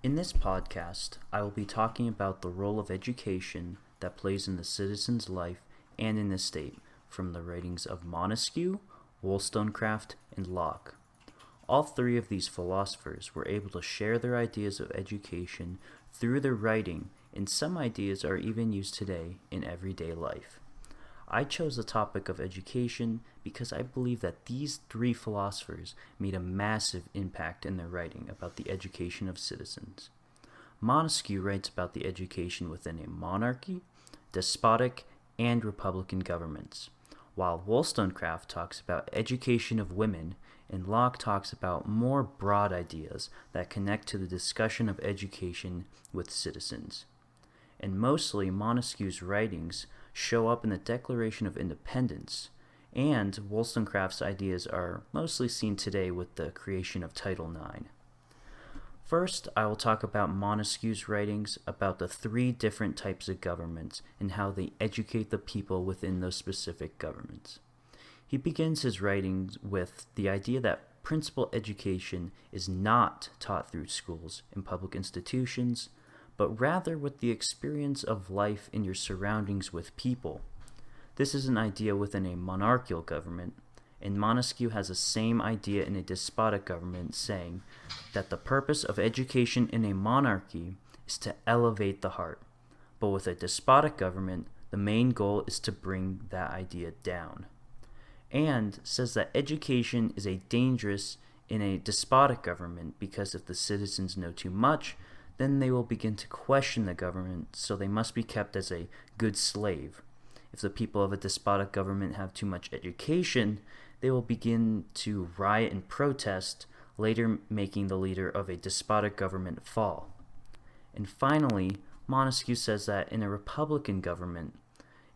In this podcast, I will be talking about the role of education that plays in the citizen's life and in the state, from the writings of Montesquieu, Wollstonecraft, and Locke. All three of these philosophers were able to share their ideas of education through their writing, and some ideas are even used today in everyday life. I chose the topic of education because I believe that these three philosophers made a massive impact in their writing about the education of citizens. Montesquieu writes about the education within a monarchy, despotic, and republican governments, while Wollstonecraft talks about education of women, and Locke talks about more broad ideas that connect to the discussion of education with citizens. And mostly Montesquieu's writings show up in the Declaration of Independence, and Wollstonecraft's ideas are mostly seen today with the creation of Title IX. First, I will talk about Montesquieu's writings about the three different types of governments and how they educate the people within those specific governments. He begins his writings with the idea that principal education is not taught through schools and public institutions, but rather with the experience of life in your surroundings with people. This is an idea within a monarchical government, and Montesquieu has the same idea in a despotic government, saying that the purpose of education in a monarchy is to elevate the heart, but with a despotic government, the main goal is to bring that idea down. And says that education is dangerous in a despotic government because if the citizens know too much, then they will begin to question the government, so they must be kept as a good slave. If the people of a despotic government have too much education, they will begin to riot and protest, later making the leader of a despotic government fall. And finally, Montesquieu says that in a republican government,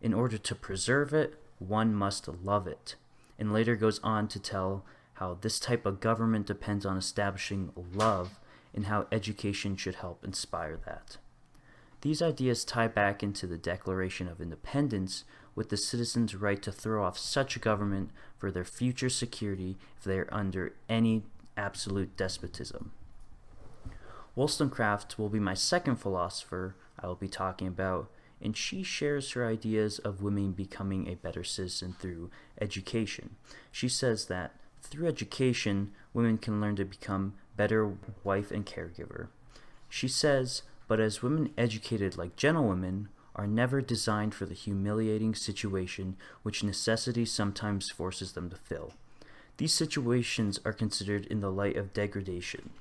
in order to preserve it, one must love it, and later goes on to tell how this type of government depends on establishing love and how education should help inspire that. These ideas tie back into the Declaration of Independence with the citizens' right to throw off such a government for their future security if they are under any absolute despotism. Wollstonecraft will be my second philosopher I will be talking about, and she shares her ideas of women becoming a better citizen through education. She says that through education, women can learn to become better wife and caregiver. She says, but as women educated like gentlewomen are never designed for the humiliating situation which necessity sometimes forces them to fill. These situations are considered in the light of degradation.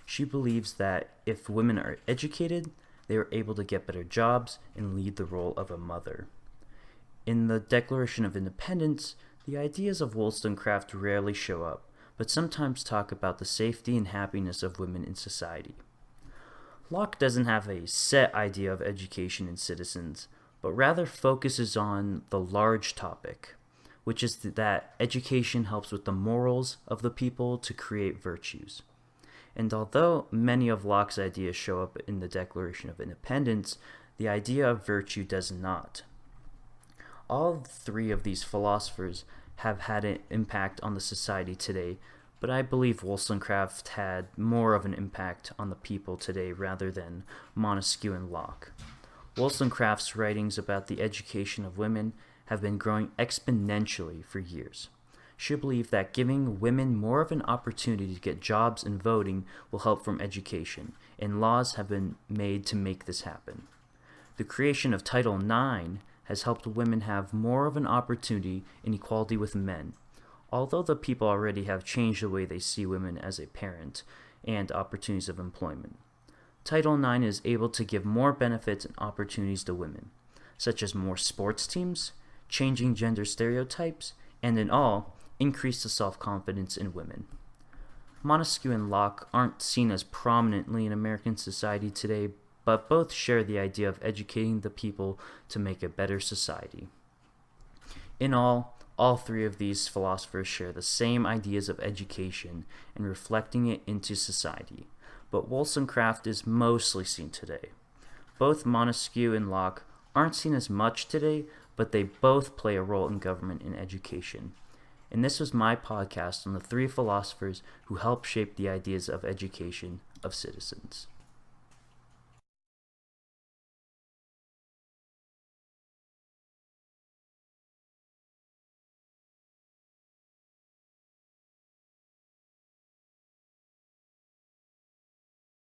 She believes that if women are educated, they are able to get better jobs and lead the role of a mother. In the Declaration of Independence, the ideas of Wollstonecraft rarely show up, but sometimes talk about the safety and happiness of women in society. Locke doesn't have a set idea of education in citizens, but rather focuses on the large topic, which is that education helps with the morals of the people to create virtues. And although many of Locke's ideas show up in the Declaration of Independence, the idea of virtue does not. All three of these philosophers have had an impact on the society today, but I believe Wollstonecraft had more of an impact on the people today rather than Montesquieu and Locke. Wollstonecraft's writings about the education of women have been growing exponentially for years. She believed that giving women more of an opportunity to get jobs and voting will help from education, and laws have been made to make this happen. The creation of Title IX has helped women have more of an opportunity in equality with men, although the people already have changed the way they see women as a parent and opportunities of employment. Title IX is able to give more benefits and opportunities to women, such as more sports teams, changing gender stereotypes, and in all, increase the self-confidence in women. Montesquieu and Locke aren't seen as prominently in American society today, but both share the idea of educating the people to make a better society. In all three of these philosophers share the same ideas of education and reflecting it into society, but Wollstonecraft is mostly seen today. Both Montesquieu and Locke aren't seen as much today, but they both play a role in government and education. And this was my podcast on the three philosophers who helped shape the ideas of education of citizens.